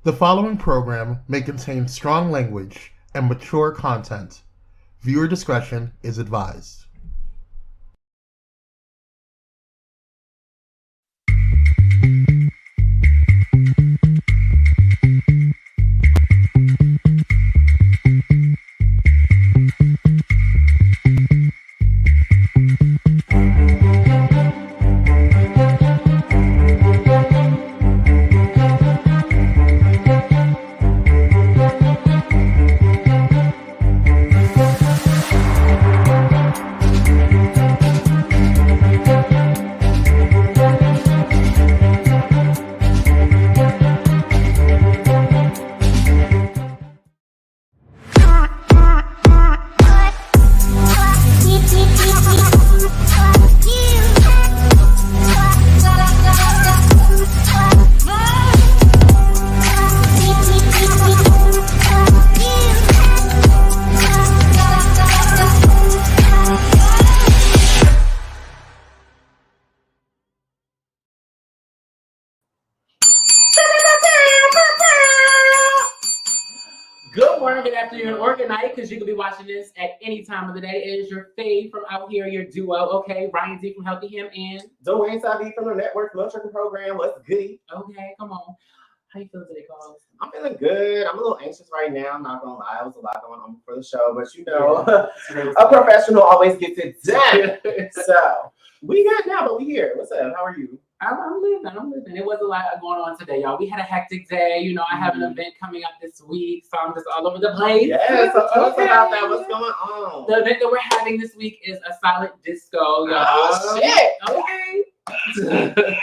The following program may contain strong language and mature content. Viewer discretion is advised. Good morning, good afternoon, or good night, because you could be watching this at any time of the day. It is your fave from out here, your duo, okay? Ryan D from Healthy Him and Dwayne from the network meal trucking program. What's goody? okay, come on. How you feeling today, Carl? I'm feeling good. I'm a little anxious right now. I'm not gonna lie. It was a lot going on before the show, but you know, a professional always gets it done. So we got now, but we here. What's up? How are you? I'm living. It was a lot going on today, y'all. We had a hectic day. You know, I have an event coming up this week, so I'm just all over the place. Yes, so tell us about that. What's going on? The event that we're having this week is a silent disco, y'all. Oh, shit. Okay.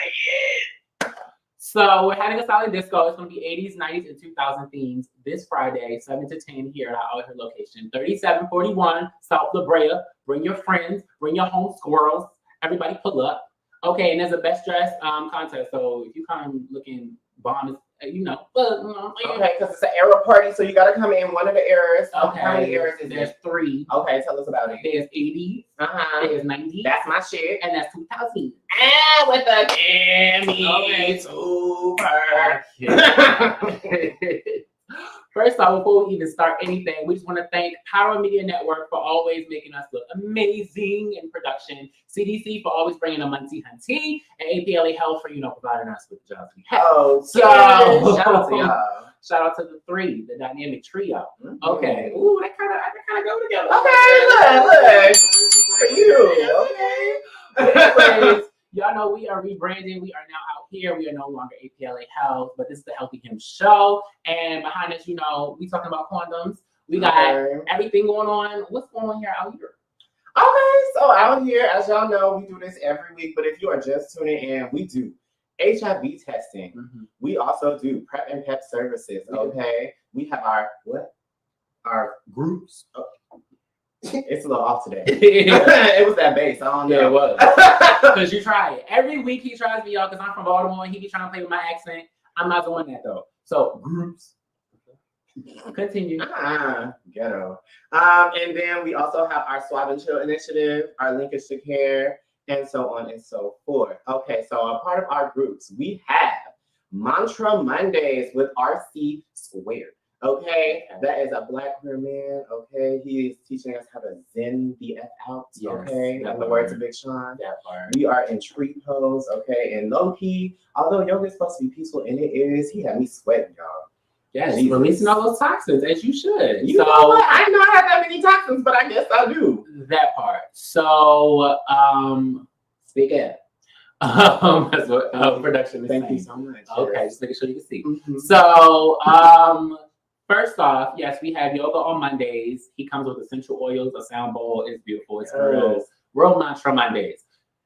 So we're having a silent disco. It's going to be 80s, 90s, and 2000 themes this Friday, 7 to 10 here at our outdoor location, 3741 South La Brea. Bring your friends, bring your home squirrels. Everybody pull up. Okay, and there's a best dress contest. So if you come looking bomb, you know. Okay, because it's an era party, so you got to come in one of the eras. Okay. How many eras is There's there? 3. Okay, tell us about it. There's 80s. There's 90s. That's my shit. And that's 2000. And with the Gimme Okay. Super. First off, before we even start anything, we just want to thank Pyro Media Network for always making us look amazing in production, CDC for always bringing a Muncie Hunty, and APLA Health for, you know, providing us with the jobs we have. Oh, So, shout out to y'all. Shout out to the 3, the dynamic trio. Mm-hmm. Okay. Ooh, that kind of go together. Okay, look. For you. Okay. Anyways, y'all know we are rebranding. We are now out here. We are no longer APLA Health, but this is the Healthy Him Show. And behind us, you know, we talking about condoms. We got everything going on. What's going on here out here? Okay, so out here, as y'all know, we do this every week. But if you are just tuning in, we do HIV testing. Mm-hmm. We also do PrEP and PEP services. Okay, we have our groups. Oh. It's a little off today. It was that bass. I don't know. Yeah, it was. Because you try it. Every week he tries me out because I'm from Baltimore and he be trying to play with my accent. I'm not doing that though. So groups. Continue. Ghetto. And then we also have our Swab and Chill initiative, our linkage to care, and so on and so forth. Okay, so a part of our groups, we have Mantra Mondays with RC Squared. Okay, that is a Black queer man. Okay, he is teaching us how to zen the F out. Yes, okay, in the words of Big Sean. That part. We are in tree pose. Okay, and low key, although yoga is supposed to be peaceful, and it is, he had me sweating, y'all. Yeah, he's releasing all those toxins as you should. You know what? I didn't know I had that many toxins, but I guess I do. That part. So, speaking. That's what production is Thank saying. you so much. Okay, just making sure you can see. Mm-hmm. So, first off, yes, we have yoga on Mondays. He comes with essential oils, a sound bowl. It's beautiful. It's real mantra Mondays.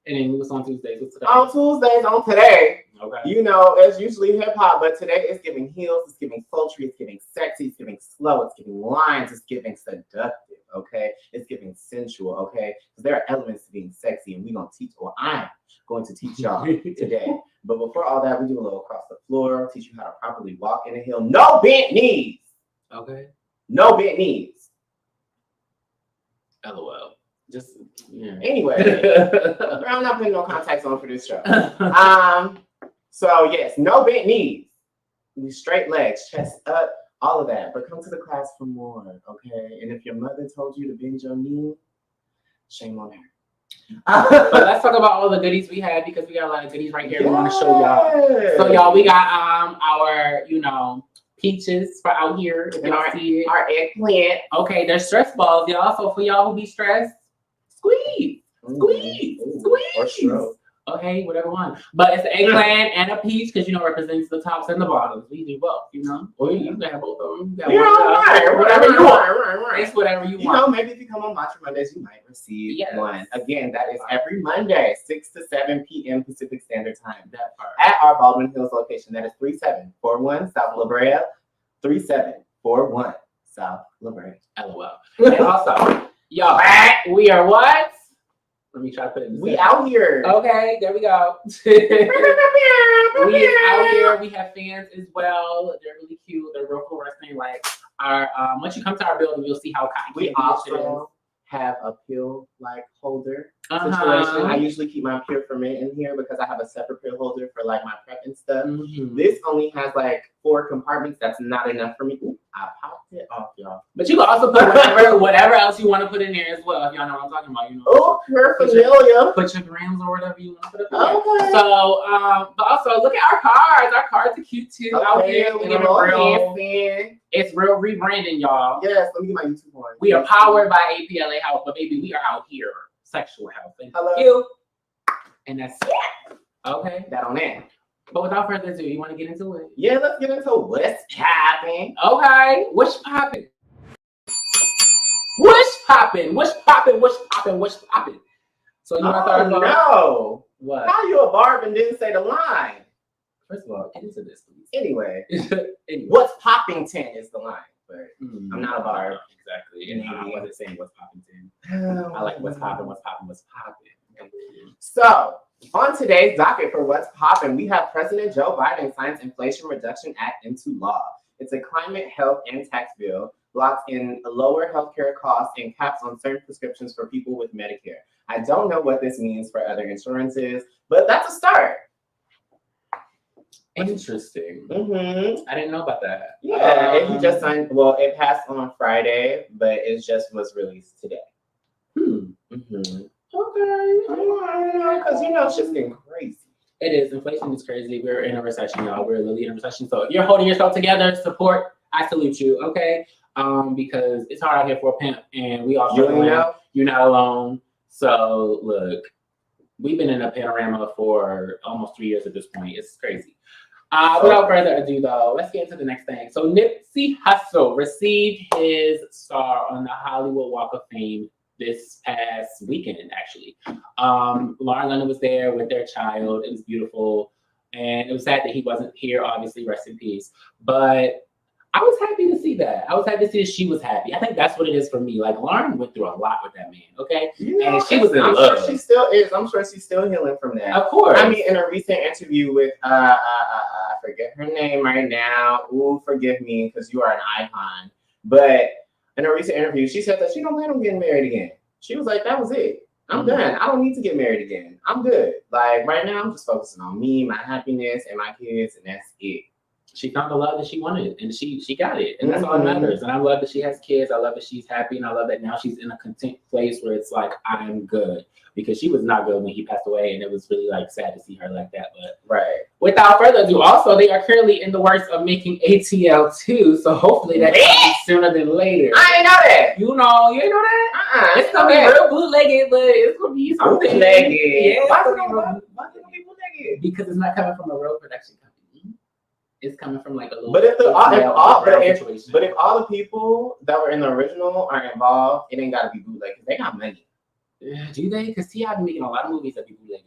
And then what's on Tuesdays? What's today? On Tuesdays, on today, okay. You know, it's usually hip hop, but today it's giving heels, it's giving sultry, it's giving sexy, it's giving slow, it's giving lines, it's giving seductive, okay? It's giving sensual, okay? Because there are elements to being sexy, and we're going to teach, or I'm going to teach y'all today. But before all that, we do a little across the floor, teach you how to properly walk in a heel. No bent knees. Okay. No bent knees. LOL. Just, yeah. Anyway, I'm not putting no contacts on for this show. So yes, no bent knees. We straight legs, chest up, all of that. But come to the class for more, okay? And if your mother told you to bend your knee, shame on her. But let's talk about all the goodies we had because we got a lot of goodies right here we want to show y'all. So y'all, we got our, peaches for out here. If y'all see it. Our eggplant. Okay, there's stress balls, y'all. So for y'all who be stressed, squeeze. Or stroke. Okay, whatever one. But it's an eggplant and a peach because represents the tops and the bottoms. We do both, Or you can have both of them. Whatever you want. It's whatever you want. Maybe if you come on Macho Mondays, you might receive one. Again, that is every Monday, 6 to 7 p.m. Pacific Standard Time. That part. At our Baldwin Hills location. That is 3741 South La Brea. 3741 South La Brea. LOL. And also, y'all, we are what? Let me try to put it in the We out here. Okay, there we go. We out here. We have fans as well. They're really cute. They're real fluorescent. Like our once you come to our building, you'll see how cotton we also have a pill holder situation. I usually keep my pure ferment in here because I have a separate pill holder for my prep and stuff. This only has 4 compartments. That's not enough for me. Ooh, I popped it off, y'all. But you can also put whatever else you want to put in there as well. If y'all know what I'm talking about, Oh, paraphernalia. Put your grams or whatever you want to put up there. Okay. So, but also look at our cards. Our cards are cute too. Okay. Out here, we getting real. It's real rebranding, y'all. Yes, let me get my YouTube on. We are powered by APLA Health, but baby, we are out here. Sexual health. Hello. You. And that's it. Okay. That on that. But without further ado, you want to get into it? Yeah, let's get into what's popping. Okay. What's popping? What's popping? What's popping? What's popping? What's popping? So you want to start? No. What? How you a barb and didn't say the line? First of all, get into this, please. Anyway. What's popping 10 is the line, but I'm not a barb. Exactly. And I wasn't saying what's popping 10. I like what's popping, what's popping, what's popping. So, on today's docket for what's popping, we have President Joe Biden signs Inflation Reduction Act into law. It's a climate, health, and tax bill, locks in lower healthcare costs and caps on certain prescriptions for people with Medicare. I don't know what this means for other insurances, but that's a start. Interesting. I didn't know about that. Yeah, and he just signed. Well, it passed on Friday, but it just was released today. Okay. Because it's just getting crazy. It is. Inflation is crazy. We're in a recession, y'all. We're literally in a recession. So if you're holding yourself together, support, I salute you. Okay. Because it's hard out here for a pimp, and we all struggling. You're not alone. So look, we've been in a panorama for almost 3 years at this point. It's crazy. Without further ado, though, let's get into the next thing. So Nipsey Hussle received his star on the Hollywood Walk of Fame this past weekend, actually. Lauren London was there with their child. It was beautiful. And it was sad that he wasn't here, obviously, rest in peace. But I was happy to see that. I was happy to see that she was happy. I think that's what it is for me. Lauren went through a lot with that man, okay? And she was in love. I'm sure she still is. I'm sure she's still healing from that. Of course. I mean, in a recent interview with, I forget her name right now. Ooh, forgive me, because you are an icon. But in a recent interview, she said that she don't plan on getting married again. She was like, that was it. I'm done. I don't need to get married again. I'm good. Right now, I'm just focusing on me, my happiness, and my kids, and that's it. She found the love that she wanted, and she got it, and that's all that matters. And I love that she has kids. I love that she's happy, and I love that now she's in a content place where it's like, I'm good, because she was not good when he passed away, and it was really sad to see her like that. But without further ado, also they are currently in the works of making ATL 2, so hopefully that comes sooner than later. I ain't know that. You ain't know that? It's gonna be real bootlegged, but it's gonna be something. Bootlegged. Yeah, why is it gonna be bootlegged? Because it's not coming from a real production company. It's coming from a little. But if all the people that were in the original are involved, it ain't gotta be bootleg because they got money. Do they? Because T.I. been making a lot of movies that be bootlegged.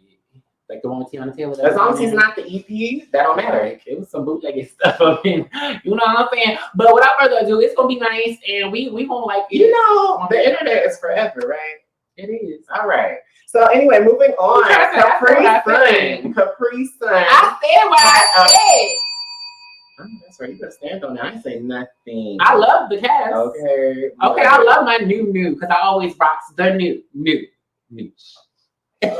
Like the one with Tiana Taylor. As long as he's not the EP, that don't matter. It was some bootlegged stuff. I mean, you know what I'm saying? But without further ado, it's gonna be nice, and we gonna like it. The internet is forever, right? It is. All right. So anyway, moving on. Capri Sun. I said what I said. That's right. You gotta stand on that. I ain't say nothing. I love the cast. Okay. Okay, I love my new because I always rock the new. That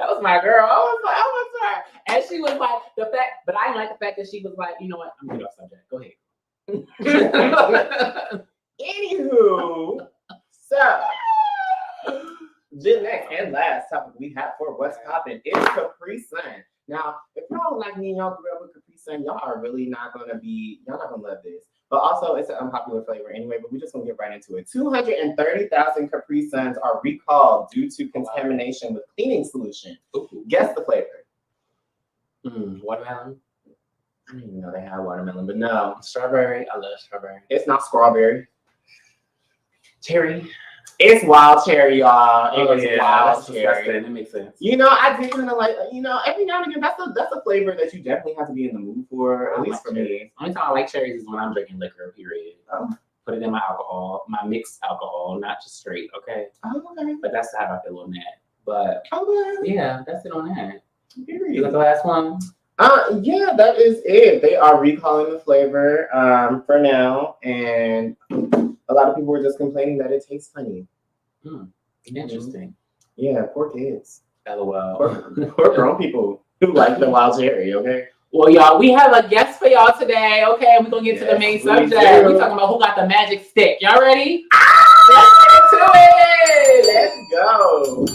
was my girl. I was like, And she was like, but I didn't like the fact that she was like, you know what? I'm getting off subject. Go ahead. Anywho, so the next and last topic we have for what's popping is Capri Sun. Now, if y'all like me and y'all grew up with Capri Sun, y'all not gonna love this. But also, it's an unpopular flavor anyway, but we're just gonna get right into it. 230,000 Capri Suns are recalled due to contamination with cleaning solution. Ooh. Guess the flavor. Watermelon. I didn't even know they had watermelon, but no. Strawberry. I love strawberry. It's not strawberry. Cherry. It's wild cherry, y'all. It's wild cherry. That makes sense. You know, I do kind of like, every now and again, that's a flavor that you definitely have to be in the mood for, at least for me. Only time I like cherries is when I'm drinking liquor, period. Oh. Put it in my alcohol, my mixed alcohol, not just straight, okay? Oh, okay. But that's how I feel on that. But, yeah, that's it on that. Period. You got the last one? Yeah, that is it. They are recalling the flavor for now, and a lot of people were just complaining that it tastes funny. Interesting. Yeah, poor kids. LOL. Poor grown people who like the wild cherry, okay? Well, y'all, we have a guest for y'all today, okay? We're going to get to the main subject. We're talking about who got the magic stick. Y'all ready? Let's get to it! Let's go!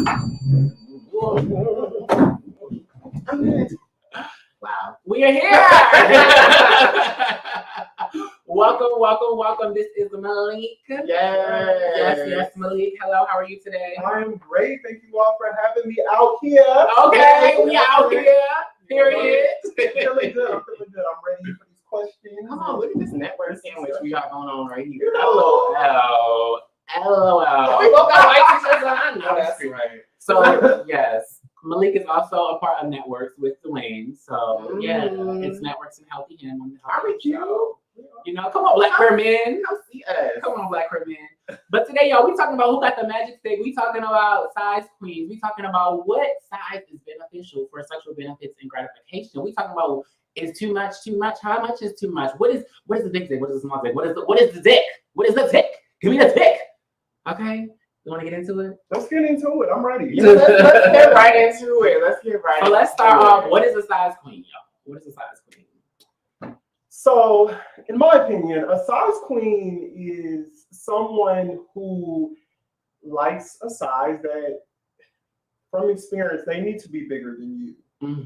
Wow. We are here! Welcome. This is Malik. Yes, Malik. Hello, how are you today? I'm great. Thank you all for having me out here. Okay, we out here. Period. I'm feeling good. I'm ready for these questions. Come on, look at this network sandwich we got going on right here. LOL. We both got white t-shirts on. I know that's right. So, yes. Malik is also a part of Networks with Dwayne. So, yeah, it's Networks and Healthy Him on the Healthy Show. You know, come on, Black queer men. Come see us. Come on, Black queer men. But today, y'all, we talking about who got the magic stick. We talking about size queens. We talking about what size is beneficial for sexual benefits and gratification. We talking about is too much? How much is too much? What is the big dick? What is the small dick? What is the dick? What is the dick? Give me the dick. Okay. You want to get into it? Let's get into it. I'm ready. Yeah, let's get right into it. So let's start off. What is a size queen, y'all? What is a size queen? So, in my opinion, a size queen is someone who likes a size that, from experience, they need to be bigger than you.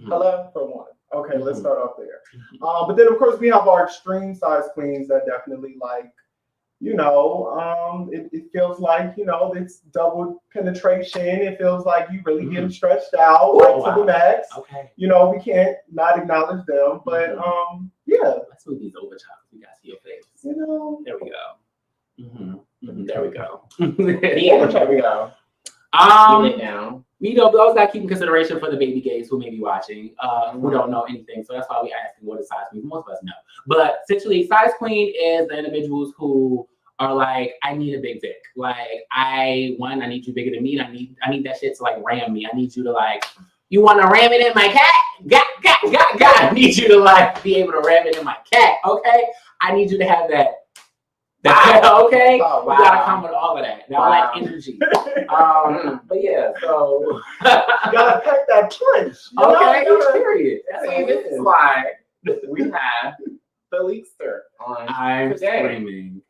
Hello, for one. Okay, let's start off there. But then, of course, we have our extreme size queens that definitely like, it feels like, it's double penetration. It feels like you really get them stretched out to the max. Okay. We can't not acknowledge them, but yeah. Let's move these over top. We got to see your face. There we go. There we go. Yeah, there we go. We always got to keep in consideration for the baby gays who may be watching, who don't know anything. So that's why we asking what is size queen. Most of us know. But essentially, size queen is the individuals who are like, I need a big dick. Like, I need you bigger than me. I need that shit to like ram me. I need you to like, you want to ram it in my cat? Got. I need you to like be able to ram it in my cat. Okay. I need you to have that. Okay. Oh, wow. You gotta come with all of that. That like energy. But yeah, so you gotta pack that punch. Okay, period. See, this is why we have the Leakster on I'm today. screaming.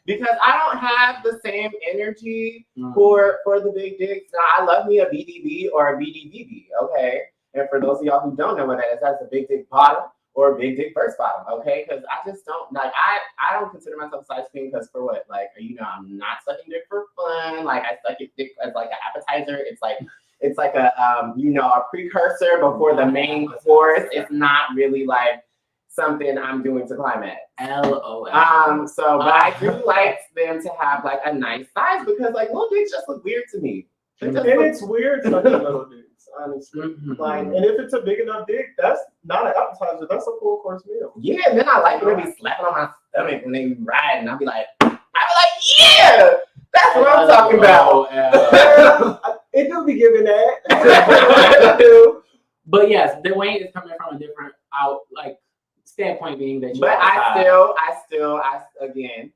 Because I don't have the same energy for the big dicks. Now, I love me a BDB or a BDBB, okay? And for those of y'all who don't know what that is, that's a big dick bottom or a big dick first bottom, okay? Because I just don't, like, I don't consider myself a size queen because for what? Like, I'm not sucking dick for fun. Like, I suck dick as like an appetizer. It's like a, a precursor before the main course. It's not really like something I'm doing to climax. LOL. But I do like them to have like a nice size because like little dicks just look weird to me. It's weird sucking little dicks, honestly. Like, and if it's a big enough dick, that's not an appetizer. That's a full course meal. Yeah, and then I like when they be slapping on my stomach when they be riding. I'll be like, yeah, that's what I'm talking about. It do be giving that. But yes, Dwayne is coming from a different standpoint, being that you. But I still, again,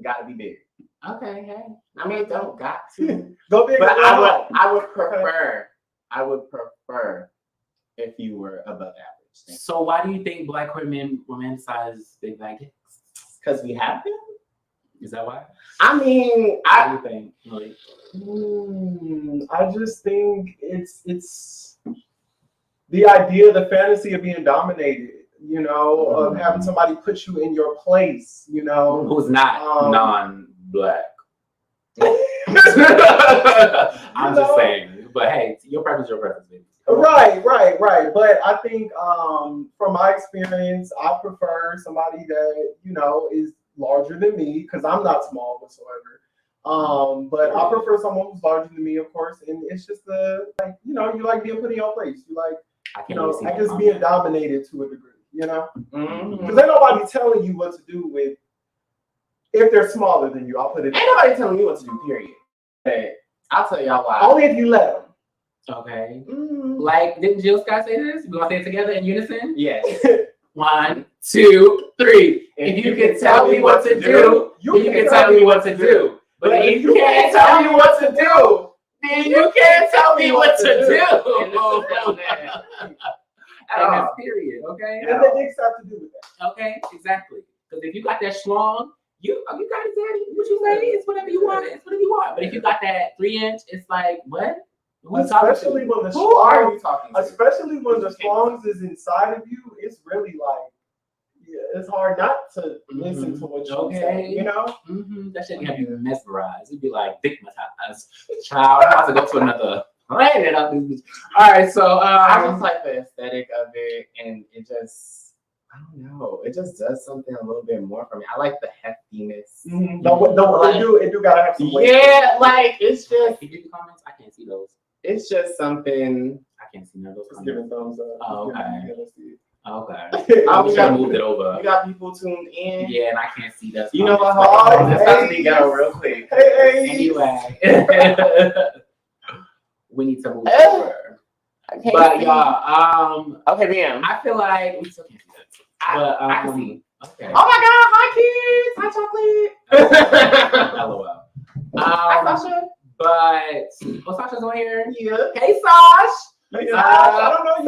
gotta be big. Okay, hey. I mean, don't got to. Go big. But I would prefer I would prefer if you were above average. So why do you think Black women romanticize big black dicks? Because we have them. Is that why? I mean, What do you think? Like, I just think it's the idea, the fantasy of being dominated, you know, of having somebody put you in your place, you know. who's not non-black? I'm just saying. But hey, your preference, baby. Right. But I think from my experience, I prefer somebody that, you know, is larger than me, because I'm not small whatsoever. But I prefer someone who's larger than me, of course. And it's just like, you know, you like being put in your place. You like, you know, I guess being dominated to a degree, you know? Because ain't nobody telling you what to do with, if they're smaller than you, I'll put it. Ain't nobody telling me what to do, period. Hey, I'll tell y'all why. Only if you let them. Okay. Like, didn't Jill Scott say this? We gonna say it together in unison? Yes. 1, 2, 3. If you can tell me what to do, you can tell me what to do. But if you can't tell me what to do, then you can't tell me what to do. And that's period, okay? And the dicks have to do with that. Okay, exactly. Because if you got that schlong, you got it, daddy. What you say? It's whatever you want. It's whatever you want. But if you got that 3-inch, it's like, what? Especially when the Who are you talking to? Especially when the schlongs is inside of you, it's really like, yeah, it's hard not to listen to what you say, you know? That shit have you mesmerized. It'd be like dickmatized. Child, I'm about to go to another planet up this bitch. All right, so I just like the aesthetic of it, and it just, I don't know, it just does something a little bit more for me. I like the heftiness. It do gotta have some weight. Yeah, like it's just. Can you get the comments? I can't see those. It's just something. I can't see none of those Just comments. giving thumbs up. Oh, okay. Yeah, let's see it. Okay. I should have moved it over. You got people tuned in. Yeah, and I can't see those. You know what? Oh, This has to go real quick. Hey. Anyway. We need to move over. But y'all, okay, ma'am. I feel like we still can't see that. But I can see. Okay. Oh my God! Hi, kids. Hi, chocolate. LOL. Hi, Sasha. But Sasha's on here. Yeah. Hey, Sash. Hey, Sash, I don't know you.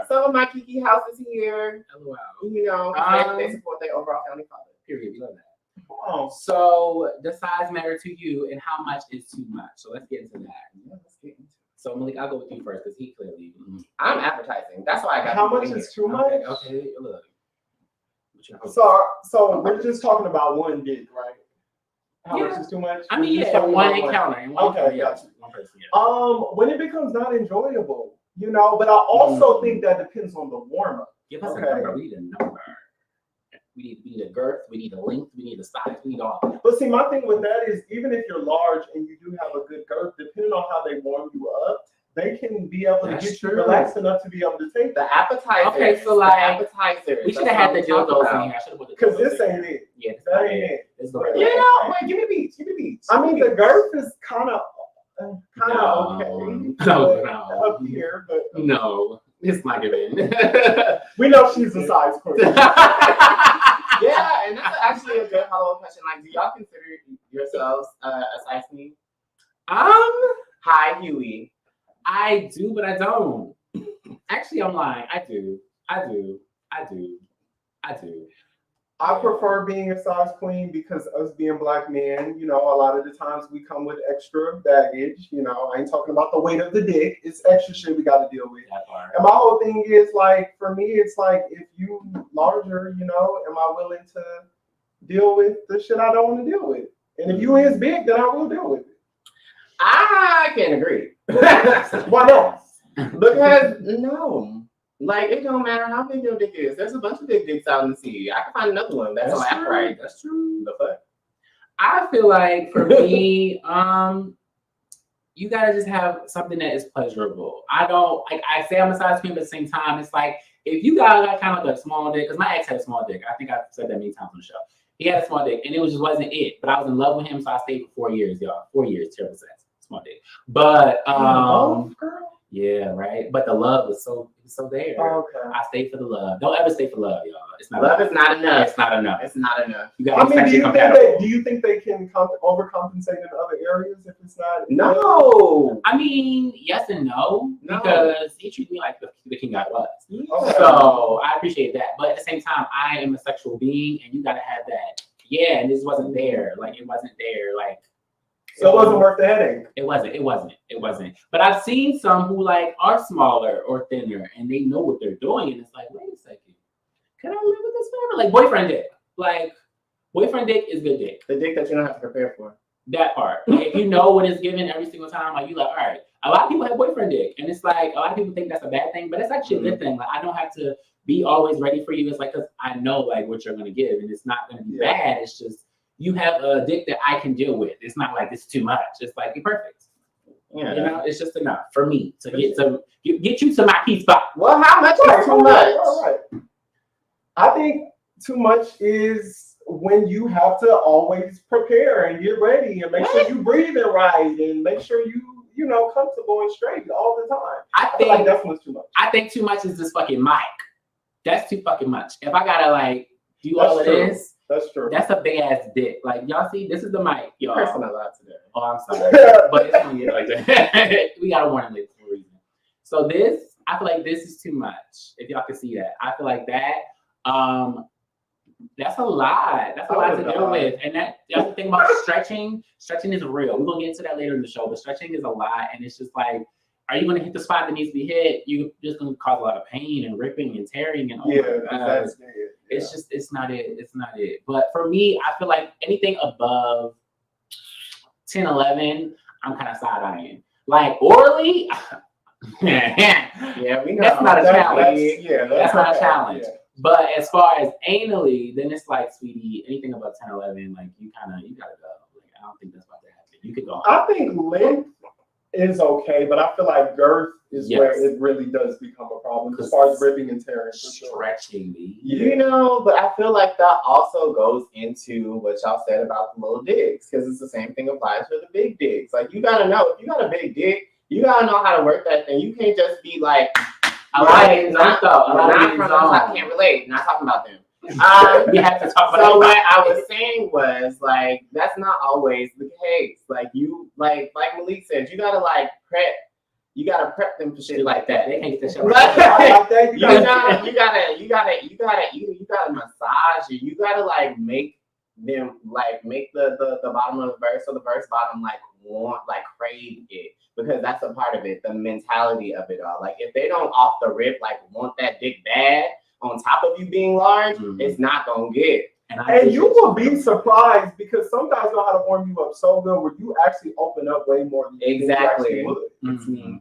Some of my Kiki house is here. LOL. You know, they support their overall family father. Period. We love that. Oh. So, does size matter to you, and how much is too much? So let's get into that. Yeah, let's get into it. So Malik, I'll go with you first because he clearly. I'm advertising. That's why I got. How much is too much? Okay, look. So we're just talking about one dick, right? How much is too much? I mean, yeah, one encounter. Okay, gotcha. One person, yeah. When it becomes not enjoyable, you know, but I also think that depends on the warm up. Give us a number. We need a number. We need a girth. We need a length. We need a size. We need all. But see, my thing with that is, even if you're large and you do have a good girth, depending on how they warm you up, they can be able to get you relaxed enough to be able to take the appetizer. Okay, so like appetizers. We should have had the dildos in here. I should have put the because this ain't it. Yeah, that ain't it. Wait, give me the beats. Give me the beats. I mean, the girth is kind of okay. No. Up here, but no, it's not giving. We know she's a size queen. Yeah, and that's actually a good follow-up question. Like, do y'all consider yourselves a size queen? Hi, Huey. I do, but I don't. Actually, I'm lying. I do. I prefer being a size queen because us being Black men, you know, a lot of the times we come with extra baggage. You know, I ain't talking about the weight of the dick. It's extra shit we got to deal with. And my whole thing is like, for me, it's like, if you larger, you know, am I willing to deal with the shit I don't want to deal with? And if you is big, then I will deal with it. I can't agree. Why not? Because no. Like, it don't matter how big your dick is. There's a bunch of big dicks out in the sea. I can find another one that's on app right. That's true. The fuck? I feel like for me, you gotta just have something that is pleasurable. I don't like. I say I'm a size queen, but at the same time, it's like if you got kind of like a small dick. Because my ex had a small dick. I think I've said that many times on the show. He had a small dick, and it just wasn't it. But I was in love with him, so I stayed for 4 years, y'all. 4 years, terrible sex, small dick. But girl. Yeah, right. But the love was so there. Okay. I stayed for the love. Don't ever stay for love, y'all. It's not Love enough. is not enough. It's not enough. It's not enough. You gotta I be mean, sexually compatible. do you think they can overcompensate in other areas if it's not? No. I mean, yes and no, No. because he treated me like the king I was. Okay. So I appreciate that. But at the same time, I am a sexual being, and you gotta have that. Yeah, and this wasn't there. Like it wasn't there. Like So it wasn't worth the headache. It wasn't. But I've seen some who like are smaller or thinner, and they know what they're doing, and it's like, wait a second, can I live with this forever? Like boyfriend dick. Like boyfriend dick is good dick. The dick that you don't have to prepare for. That part. Like, if you know what is given every single time, like you like, all right. A lot of people have boyfriend dick, and it's like a lot of people think that's a bad thing, but it's actually a good thing. Like I don't have to be always ready for you. It's like because I know like what you're gonna give, and it's not gonna be bad. It's just you have a dick that I can deal with. It's not like it's too much. It's like you're perfect. Yeah. You know, it's just enough for me to get you to my key spot. Well, how much is too much? All right. I think too much is when you have to always prepare and get ready and make sure you breathing right and make sure you know comfortable and straight all the time. I feel like think that's what's too much. I think too much is this fucking mic. That's too fucking much. If I gotta like do That's all of true. this, That's true. that's a big ass dick. Like y'all see, this is the mic, You're y'all. cursing a lot today. Oh, I'm sorry, but it's gonna get like that. We got a warning label for a reason. So this, I feel like this is too much. If y'all can see that, I feel like that. That's a lot. That's a lot to deal with. And the other thing about stretching. Stretching is real. We're gonna get into that later in the show, but stretching is a lot, and it's just like, are you gonna hit the spot that needs to be hit? You're just gonna cause a lot of pain and ripping and tearing and that's it. it's just it's not it. It's not it. But for me, I feel like anything above 10, 11, I'm kind of side-eyeing. Like orally, Yeah, we know. That's not a challenge. That's not a okay. challenge. Yeah. But as far as anally, then it's like, sweetie, anything above 10, 11, like you gotta go. Like I don't think that's about to happen. You could go. I think length is okay, but I feel like girth is where it really does become a problem as far as ripping and tearing. For sure. Stretching me. You know, but I feel like that also goes into what y'all said about the little dicks, because it's the same thing applies for the big dicks. Like you gotta know if you got a big dick, you gotta know how to work that thing. You can't just be like, I can't relate. Not talking about them. We have to talk about. So what I was saying was like that's not always the case. Like you, like Malik said, you gotta like prep. You gotta prep them for shit like that. They can't get that shit right. You gotta massage it. You gotta like make them like make the bottom of the verse or the verse bottom like want like crave it, because that's a part of it, the mentality of it all. Like if they don't off the rip like want that dick bad on top of you being large, it's not gonna get. And you will be surprised because some guys know how to warm you up so good where you actually open up way more than you exactly would. Mm-hmm.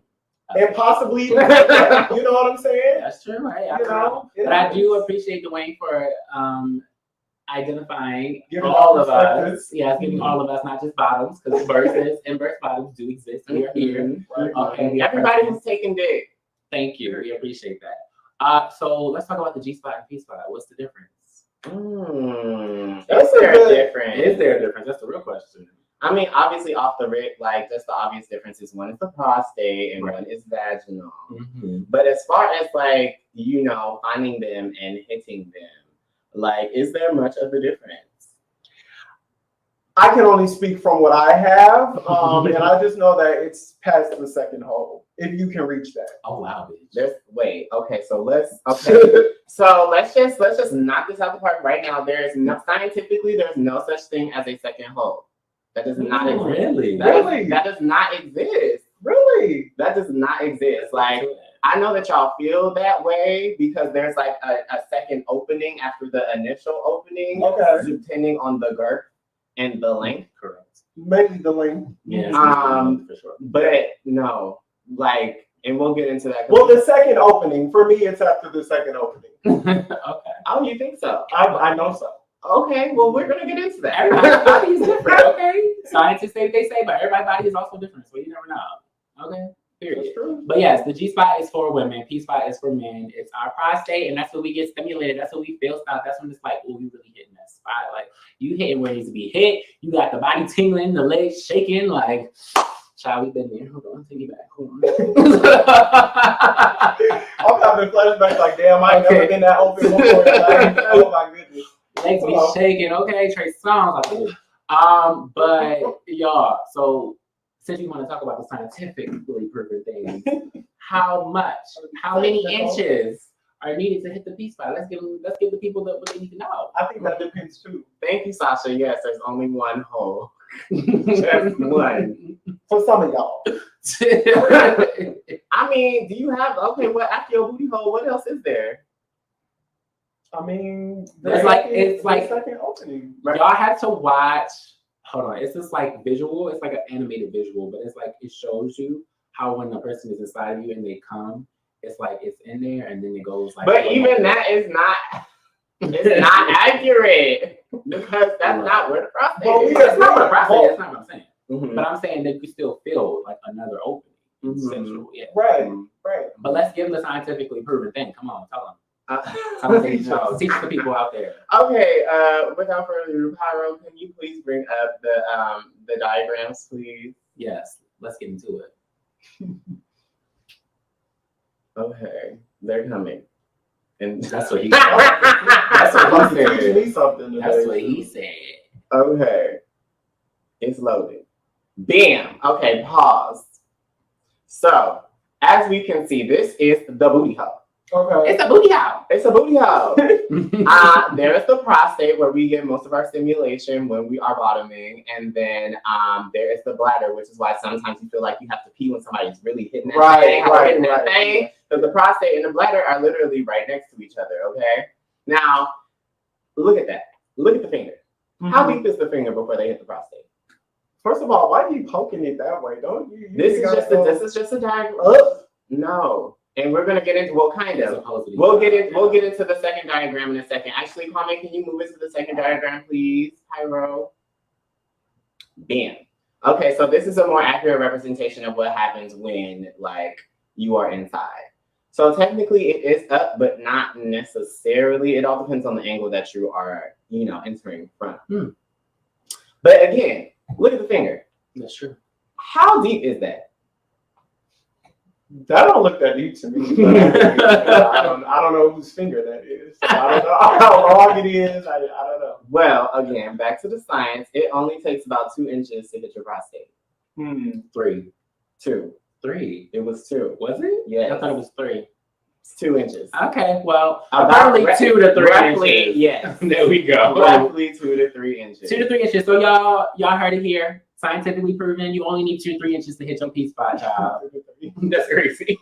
And possibly, you know what I'm saying? That's true, right? You know, but I do appreciate Dwayne for identifying giving all of us. Yeah, giving all of us, not just bottoms, because verses and verse bottoms do exist. We are here. Right. Okay, everybody who's taking dick. Thank you. We appreciate that. So let's talk about the G spot and P spot. What's the difference? Is there a difference? Is there a difference? That's the real question. I mean, obviously, off the rip, like just the obvious difference is one is the prostate and one is vaginal. But as far as like finding them and hitting them, like, is there much of a difference? I can only speak from what I have, and I just know that it's past the second hole if you can reach that. Oh wow, bitch. So let's just knock this out the park right now. There's no such thing as a second hole. That does not exist. Really? That does not exist. Really? That does not exist. Like, I know that y'all feel that way because there's like a second opening after the initial opening, depending on the girth and the length. Correct. Maybe the length. Yeah. For sure. But no, like, and we'll get into that. Well, the second opening for me, it's after the second opening. Okay. Oh, you think so? I know so. Okay, well, we're gonna get into that. Everybody's body is different. Okay. Scientists say what they say, but everybody's body is also different, so you never know. Okay. Period. That's true. But yes, the G spot is for women, P spot is for men. It's our prostate, and that's when we get stimulated. That's when we feel stuff. That's when it's like, oh, we really hitting that spot. Like you hitting where it needs to be hit. You got the body tingling, the legs shaking. Like, Child, we've been there. Hold on, take me back. Hold on. I'm having flashbacks like, damn, I ain't never been that open before. Like, oh my goodness. Legs be shaking. Okay, Trey Songz. But y'all, so since you want to talk about the scientifically proven things, how many inches are needed to hit the P spot? Let's give the people what they need to know. I think that depends too. Thank you, Sasha. Yes, there's only one hole. Just one. For some of y'all. I mean, do you have what after your booty hole? What else is there? I mean, it's like second opening. Right? Y'all have to watch. Hold on, it's just like visual. It's like an animated visual, but it's like it shows you how when a person is inside of you and they come, it's like it's in there and then it goes like. But even that is not. It's not accurate because that's not where the prostate is. It's not what the prostate is. That's not what I'm saying. Mm-hmm. But I'm saying that you still feel like another opening. Mm-hmm. Sexual, yeah. Right. But let's give them the scientifically proven thing. Come on, tell them. Teach the people out there. Okay, without further ado, Pyro, can you please bring up the diagrams, please? Yes, let's get into it. Okay, they're coming. And that's what he said. That's what he said. Teach me something today. That's what he said. Okay, it's loaded. Bam. Okay, pause. So, as we can see, this is the booty hole. Okay. It's a booty hole. It's a booty hole. There's the prostate where we get most of our stimulation when we are bottoming, and then there is the bladder, which is why sometimes you feel like you have to pee when somebody's really hitting that thing. Because the prostate and the bladder are literally right next to each other. Okay. Now, look at that. Look at the finger. Mm-hmm. How deep is the finger before they hit the prostate? First of all, why are you poking it that way? Don't you? This is just a diagram. No. And we're gonna get into kind of. We'll get into the second diagram in a second. Actually, Kwame, can you move it to the second diagram, please? Pyro. Bam. Okay, so this is a more accurate representation of what happens when you are inside. So technically it is up, but not necessarily. It all depends on the angle that you are, entering from. But again, look at the finger. That's true. How deep is that? That don't look that deep to me. I don't know whose finger that is. I don't know how long it is. I don't know. Well, again, back to the science. It only takes about 2 inches to hit your prostate. 3. 2. 3. It was 2. Was it? Yes. I thought it was 3. It's 2 inches. Okay, well, about 2 to 3 inches. Yes. There we go. Roughly 2 to 3 inches. 2 to 3 inches. So y'all heard it here. Scientifically proven, you only need 2 to 3 inches to hit your P spot, child. That's crazy.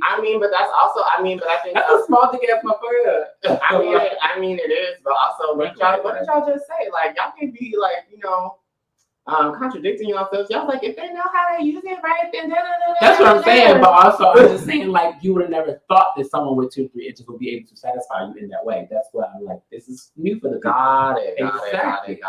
I think that's a small dick ass motherfucker. I mean it is, but also what did y'all just say? Y'all can be contradicting yourselves. Y'all if they know how to use it right, then that's what I'm saying. But also, I'm just saying you would have never thought that someone with 2 to 3 inches would be able to satisfy you in that way. That's why I'm this is new for the people. Got it.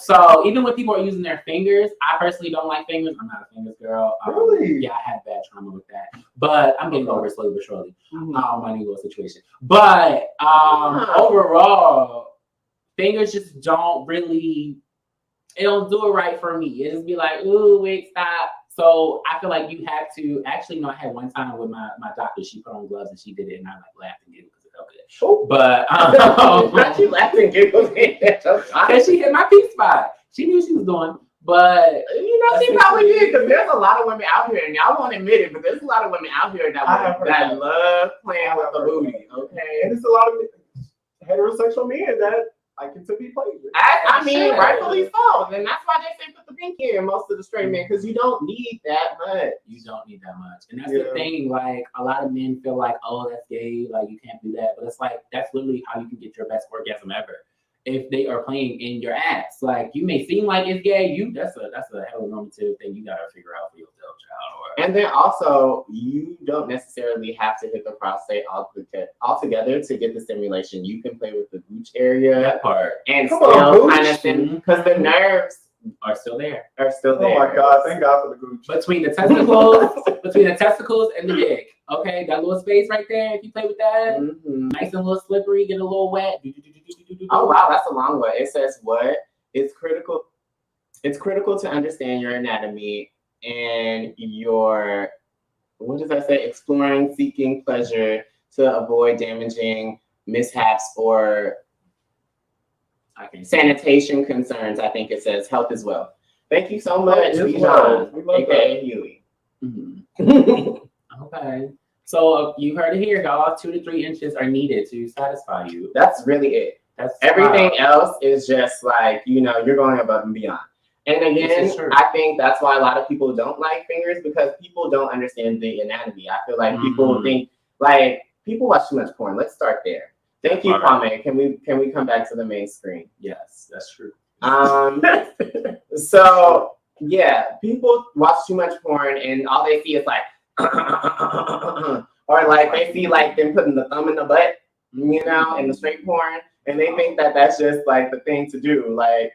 So even when people are using their fingers, I personally don't like fingers. I'm not a fingers girl. Really? Yeah, I had bad trauma with that. But I'm getting over it slowly but surely. My new little situation. But overall, fingers just don't really. It don't do it right for me. It just be ooh, wait, stop. So I feel you have to actually. I had one time with my doctor. She put on gloves and she did it, and I laughed and giggled because it felt good. But she laughed and giggled because she hit my P spot. She knew what she was doing, but she probably did because there's a lot of women out here, and y'all won't admit it, but there's a lot of women out here that love playing with the booty. Okay, and it's a lot of heterosexual men that like it to be played with. Rightfully so. And that's why they say put the pinky in most of the straight men, because you don't need that much. You don't need that much. And that's the thing, a lot of men feel oh, that's gay, you can't do that. But it's that's literally how you can get your best orgasm ever. If they are playing in your ass. You may seem like it's gay, that's a heteronormative thing you gotta figure out for yourself, child. And then also, you don't necessarily have to hit the prostate altogether to get the stimulation. You can play with the gooch area. That part. And still kind of because the nerves are still there. Oh my God, thank God for the gooch. Between the testicles and the dick. Okay, that little space right there. If you play with that, nice and a little slippery, get a little wet. Oh wow, that's a long one. It says what? It's critical to understand your anatomy and you're, what does that say? Exploring, seeking pleasure to avoid damaging mishaps or sanitation concerns. I think it says health as well. Thank you so much, Bijan, aka Huey. Okay. So you heard it here, y'all. 2 to 3 inches are needed to satisfy you. That's really it. That's everything else is just like, you're going above and beyond. And again, I think that's why a lot of people don't like fingers, because people don't understand the anatomy. I feel like people think, like, people watch too much porn. Let's start there. Thank you, Kwame. Can we come back to the main screen? Yes, that's true. So yeah, people watch too much porn and all they see is like, or like they see like them putting the thumb in the butt, in the straight porn, and they think that that's just like the thing to do. Like,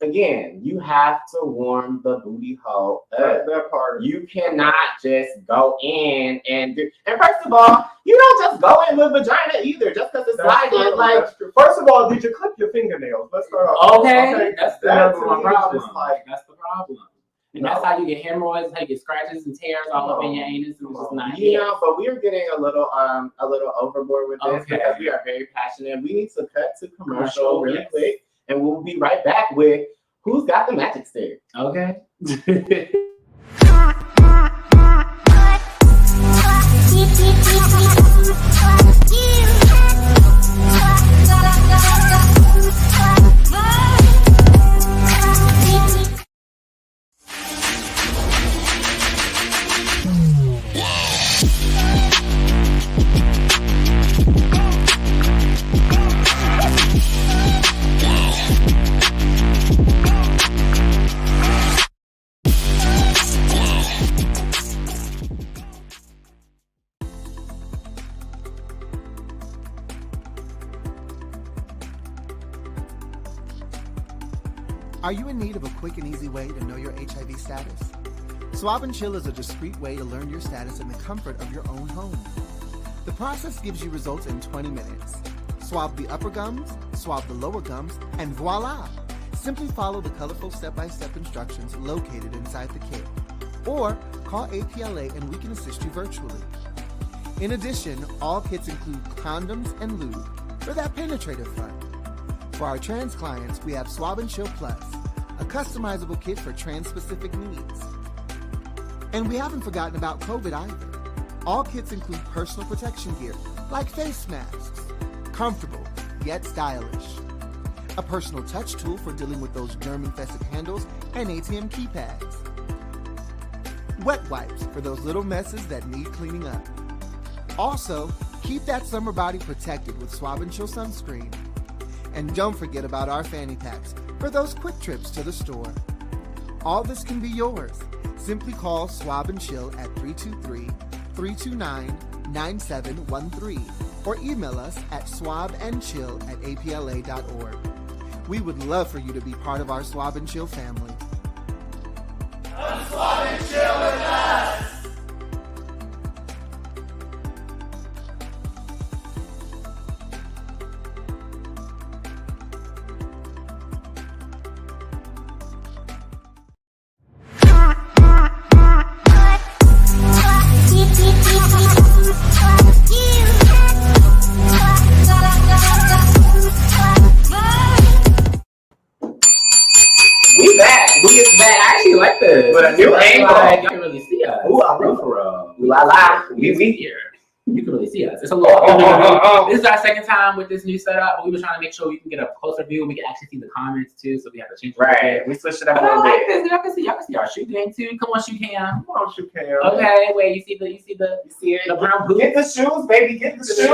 again, you have to warm the booty hole up. That part. You cannot just go in and do. And first of all, you don't just go in with vagina either, just because it's sliding. Like, first of all, did you clip your fingernails? Let's start off. Okay. That's the problem. Like, that's the problem. And that's how you get hemorrhoids, how you get scratches and tears all up in your anus. And just not but we're getting a little overboard with this because we are very passionate. We need to cut to commercial really quick, and we'll be right back with Who's Got the Magic Stick. Okay. Are you in need of a quick and easy way to know your HIV status? Swab and Chill is a discreet way to learn your status in the comfort of your own home. The process gives you results in 20 minutes. Swab the upper gums, swab the lower gums, and voila! Simply follow the colorful step-by-step instructions located inside the kit. Or call APLA and we can assist you virtually. In addition, all kits include condoms and lube for that penetrative fun. For our trans clients, we have Swab and Chill Plus, a customizable kit for trans-specific needs. And we haven't forgotten about COVID either. All kits include personal protection gear, like face masks, comfortable yet stylish. A personal touch tool for dealing with those germ-infested handles and ATM keypads. Wet wipes for those little messes that need cleaning up. Also, keep that summer body protected with Swab and Chill sunscreen. And don't forget about our fanny packs for those quick trips to the store. All this can be yours. Simply call Swab and Chill at 323-329-9713 or email us at swabandchill@apla.org. We would love for you to be part of our Swab and Chill family. Come Swab and Chill with us! Like this. With a new angle. Like, you can really see us. Ooh, I'm real for real. La la. We here. You can really see us. It's a little. This is our second time with this new setup, but we were trying to make sure we can get a closer view and we can actually see the comments too. So we have to change. Right. We switched it up a I little like bit. this. Y'all can see our shoe game too. Come on, shoe cam. Come on, shoe cam. Okay, wait. You see You see it? the brown boots. Get the shoes, baby. Get the shoes.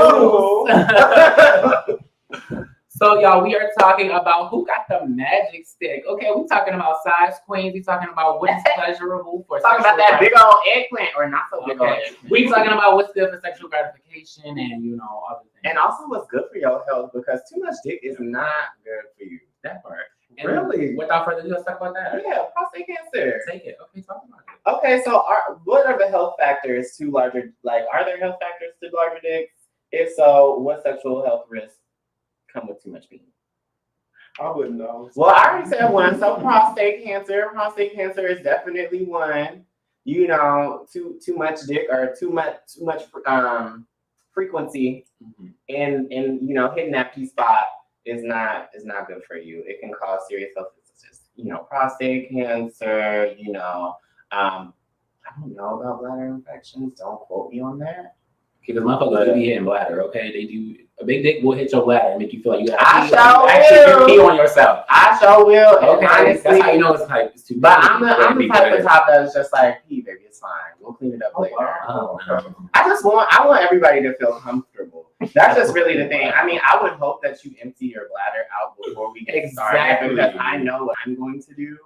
So, y'all, we are talking about who got the magic stick. Okay, we're talking about size queens. We're talking about what is pleasurable for talking about that big old eggplant or not so big old eggplant. We're talking about what's good for sexual gratification and, other things. And also what's good for your health, because too much dick is not good for you. That part. And really? Without further ado, let's talk about that. Yeah, prostate cancer. Take it. Okay, talk about it. Okay, so what are the health factors to larger, are there health factors to larger dicks? If so, what sexual health risks come with too much meat? I wouldn't know. Well, I already said one. So prostate cancer is definitely one. you know, too much dick or too much frequency in you know, hitting that P spot is not good for you. It can cause serious health issues, you know, prostate cancer, you know, I don't know about bladder infections. Don't quote me on that. Because motherfuckers do be hitting bladder, okay? They do. A big dick will hit your bladder and make you feel like you gotta actually pee on yourself. I sure will. Okay, honestly, that's how you know it's like it's too big. But I'm the type of top that is just like, pee, baby, it's fine. We'll clean it up later. I want everybody to feel comfortable. That's just really the thing. I mean, I would hope that you empty your bladder out before we get started because I know what I'm going to do.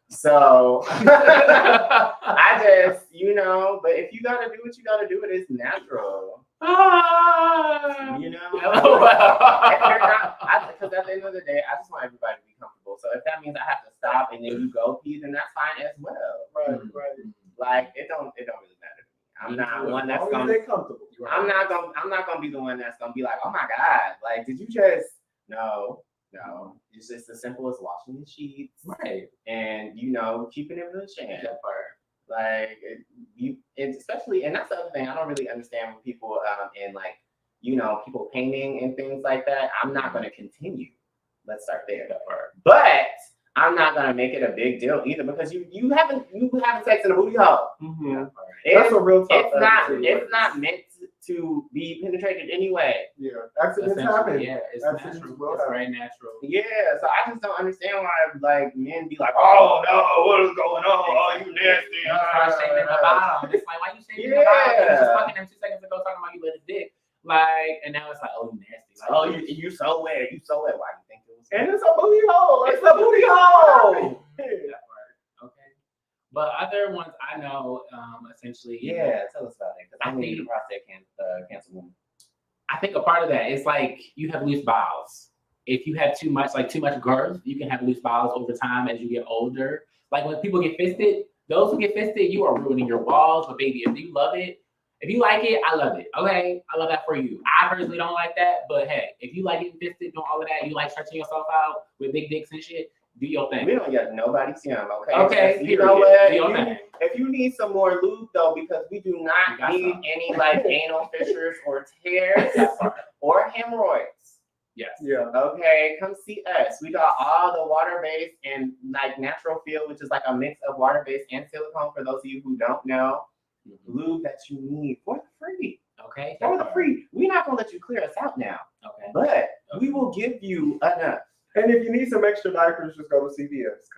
So I just, you know, but if you gotta do what you gotta do, it is natural. You know, because at the end of the day, I just want everybody to be comfortable. So if that means I have to stop and then you go pee, then that's fine as well. Right. Like it don't really matter. I'm not one that's gonna stay comfortable. I'm not gonna be the one that's gonna be like, oh my God, like did you just no. It's just as simple as washing the sheets, right? And you know, keeping it real champ. Like especially, and that's the other thing I don't really understand when people and like, you know, people painting and things like that. I'm not gonna continue. Let's start there. But I'm not gonna make it a big deal either because you haven't sex in a booty hole. That's a real tough. It's not meant to be penetrated anyway. Yeah, accidents happen. Yeah, it's natural. It's very natural. Yeah, so I just don't understand why like men be like, oh no, what is going on? Oh, you nasty. You start shaming the bottom. It's like, why you shaming the bottom? You was just fucking them 2 seconds ago talking about you let his dick. Like, and now it's like, oh, you nasty. Like, oh, you so wet. You so wet. Why do you think it was? And it's a booty hole. It's a booty hole. Okay. But other ones I know, essentially. Yeah, tell us about it. Because I need a prostate cancer woman. I think a part of that is like you have loose bowels. If you have too much girth, you can have loose bowels over time as you get older. Like when people get fisted, those who get fisted, you are ruining your balls. But baby, if you love it, if you like it, I love it. Okay, I love that for you. I personally don't like that, but hey, if you like getting fisted, doing all of that, you like stretching yourself out with big dicks and shit, do your thing. We don't get nobody's young, okay? Okay, you know what? Thing. If you need some more lube though, because we do not need any like anal fissures or tears or hemorrhoids. Yes. Yeah. Okay, come see us. We got all the water-based and like natural feel, which is like a mix of water-based and silicone for those of you who don't know. Lube that you need for the free. Okay. For the free. We're not gonna let you clear us out now. Okay. But we will give you enough. And if you need some extra diapers, just go to CVS,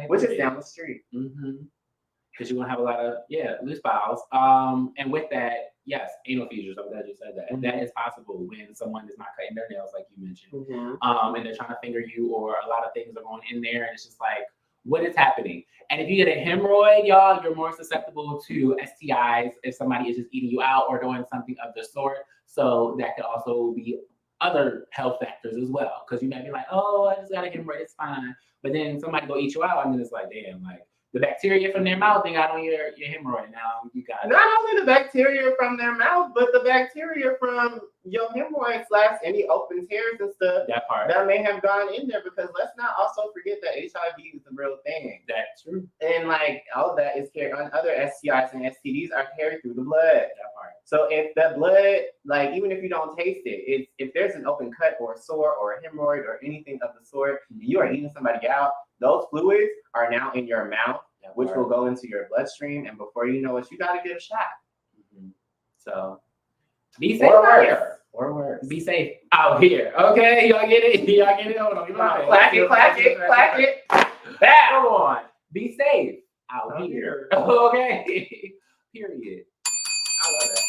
which is down the street. Because you're gonna have a lot of loose bowels. And with that, yes, anal fissures. I'm glad you said that. That is possible when someone is not cutting their nails, like you mentioned, and they're trying to finger you, or a lot of things are going in there, and it's just like, what is happening? And if you get a hemorrhoid, y'all, you're more susceptible to STIs if somebody is just eating you out or doing something of the sort. So that could also be other health factors as well. Because you might be like, oh, I just got a hemorrhoid, it's fine. But then somebody go eat you out, and then it's like, damn, like the bacteria from their mouth they got on your hemorrhoid. Now you got not only the bacteria from their mouth, but the bacteria from your hemorrhoids / any open tears and stuff that may have gone in there. Because let's not also forget that HIV is the real thing. That's true. And like all of that is carried on. Other STIs and STDs are carried through the blood. That part. So if the blood, like even if you don't taste it, if there's an open cut or a sore or a hemorrhoid or anything of the sort, you are eating somebody out, those fluids are now in your mouth, which will go into your bloodstream, and before you know it, you got to get a shot. So be safe out here. Or worse. Be safe out here. Okay, y'all get it? Y'all get it? Hold on. Clack it. Back. Come on. Be safe out here. Okay. Period. I love that.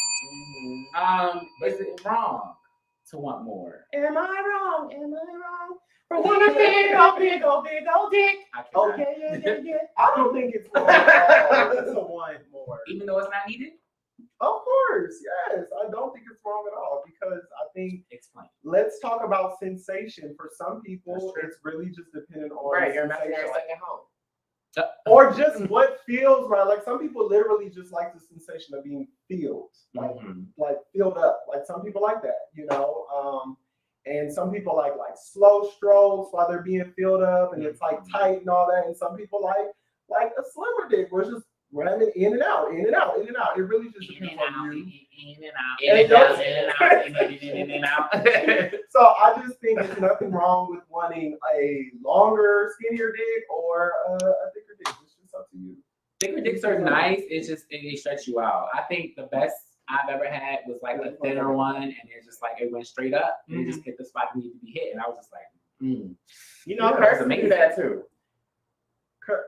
Is it wrong to want more? Am I wrong? For one of big old dick. Okay, yeah. I don't think it's wrong to want more. Even though it's not needed? Of course, yes. I don't think it's wrong at all because I think let's talk about sensation. For some people, it's really just dependent on your imaginary second home. Or just what feels right. Like some people literally just like the sensation of being filled, like filled up. Like some people like that, you know. And some people like slow strokes while they're being filled up, and it's like tight and all that. And some people like a slimmer dick, where it's just running in and out, in and out, in and out. It really just In depends and on out, you. in and out, And in and out, don't- in and out, in and out. So I just think there's nothing wrong with wanting a longer, skinnier dick or a thicker dick. It's just up to you. Thicker dicks are nice. It's just they stretch you out. I think the best I've ever had was like a thinner one, and it's just like it went straight up and it just hit the spot that needed to be hit, and I was just like, You know, Yeah, Kirk it's can do amazing. that too.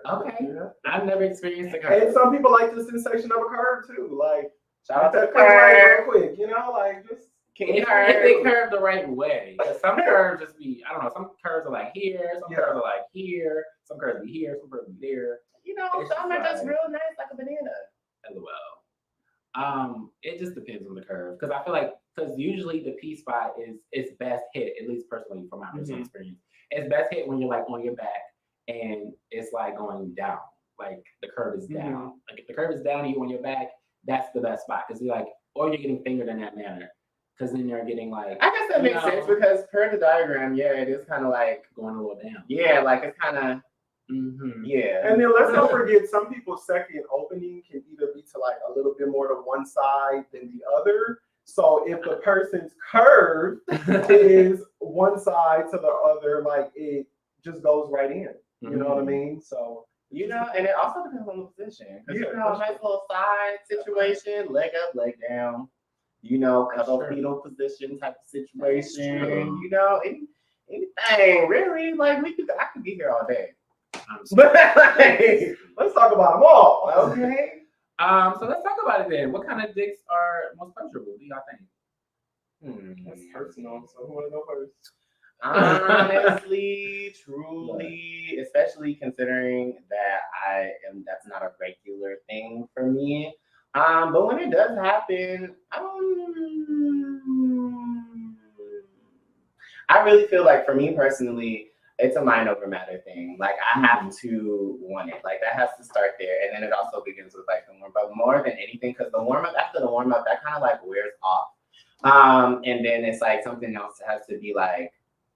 Okay. Yeah. I've never experienced a And curve. some people like the sensation of a curve too. Like, Shout out to that quick right Kirk. real quick, you know, like just. If they curve the right way, 'cause some curves just be, I don't know, some curves are like here, some Yeah. curves are like here, some curves be here, some curves be there. You know, It's some are just just like- real nice like a banana. LOL. It just depends on the curve, because I feel like, because usually the P spot is best hit, at least personally from my personal experience. It's best hit when you're like on your back and it's like going down, like the curve is down. Like if the curve is down and you on your back, that's the best spot, because you're like, or you're getting fingered in that manner, because then you're getting like I guess that you makes know, sense because per the diagram, yeah, it is kind of like, going a little down. yeah, like it's kind of, yeah. And then let's not forget, some people's second opening can either be to like a little bit more to one side than the other. So if the person's curve is one side to the other, like it just goes right in. You know what I mean? So You know, and it also depends on the position. Because Yeah, you know, a nice little side situation, leg up, leg down, you know, cuddle fetal position type of situation. true. You know, anything really. Like I could be here all day. but like, let's talk about them all. Okay. So let's talk about it then. What kind of dicks are most pleasurable, do y'all think? That's personal. So who want to go first? Honestly, truly, especially considering that that's not a regular thing for me. But when it does happen, I really feel like for me personally, it's a mind over matter thing. Like I have to want it. Like that has to start there. And then it also begins with like the warm up more than anything, because after the warm up, that kind of like wears off. And then it's like something else has to be like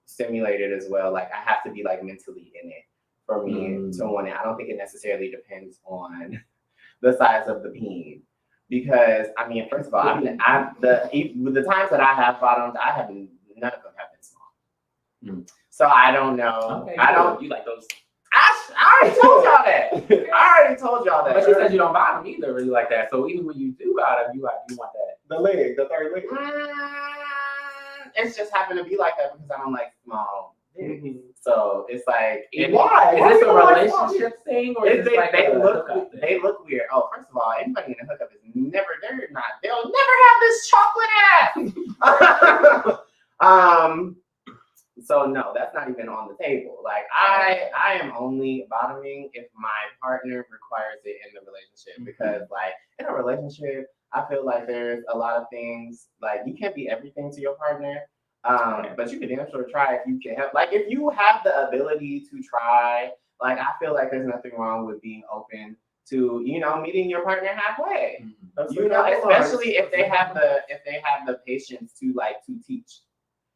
stimulated as well. Like I have to be like mentally in it for me to want it. I don't think it necessarily depends on the size of the peen. Because I mean, first of all, the times that I have bottomed, none of them have been small. So I don't know. Okay, I don't. You like those? I already told y'all that. I already told y'all that. But you said you don't bottom either, really like that. So even when you do bottom, you want that. The leg, the third leg. It's just happened to be like that because I don't like small dicks. So it's like, Why? Is Why this do a you like small relationship thing, or is this like they a look hookup thing? they look weird. Oh, first of all, anybody in a hookup is they'll never have this chocolate ass. So no, that's not even on the table. Like I am only bottoming if my partner requires it in the relationship, because like in a relationship, I feel like there's a lot of things, like you can't be everything to your partner. But you can damn sure try if you can help. Like if you have the ability to try, like I feel like there's nothing wrong with being open to, you know, meeting your partner halfway. You know, especially if they have the patience to teach.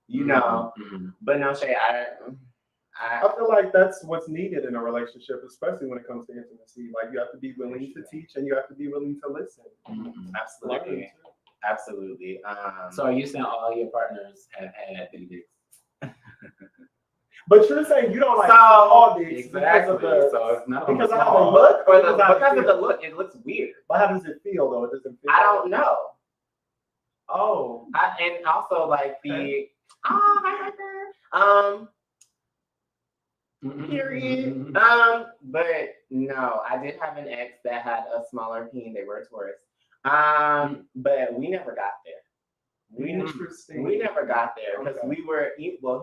You know, but no shade. I feel like that's what's needed in a relationship, especially when it comes to intimacy. Like you have to be willing to teach and you have to be willing to listen. Absolutely. Absolutely. So are you saying all your partners have had big dicks? But you're saying you don't like So- all dicks Exactly. because of the, So it's not because of small. how they look, or because of the look, it looks weird. But how does it feel though? It doesn't feel. I don't know. Oh. And also like the period. But no, I did have an ex that had a smaller peen. They were Taurus. But we never got there. Interesting. We never got there because Okay.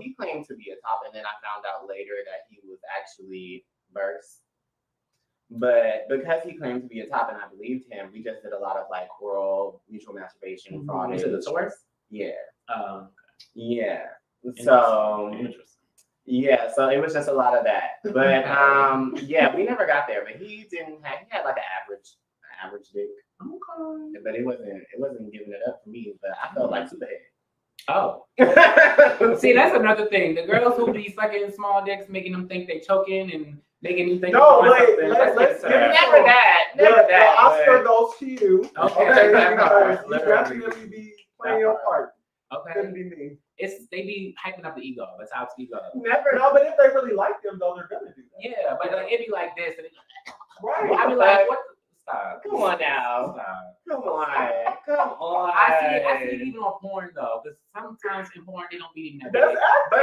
he claimed to be a top, and then I found out later that he was actually burst. But because he claimed to be a top and I believed him, we just did a lot of like oral mutual masturbation, fraud. You said the Taurus? Yeah. Okay. Yeah. So Interesting. yeah, so it was just a lot of that. But yeah, we never got there. But he had like an average dick. Okay. But it wasn't giving it up for me, but I felt like Superhead. Oh. See, that's another thing. The girls who be sucking small dicks, making them think they choking and making me think. No, of doing wait, something. let's get give into it it. Never that. Never The that. Oscar goes to you. Okay. Because you Literally. definitely be playing your part. Couldn't Okay. be me. They be hyping up the ego, the top's ego. Never. No, but if they really like them, though, they're gonna do that. Yeah, but like it'd be like this, and Right. I'd be like, what? Stop. Come on now. Stop. Come on. Come on. I see it even on porn though, because sometimes in porn they don't be even that That's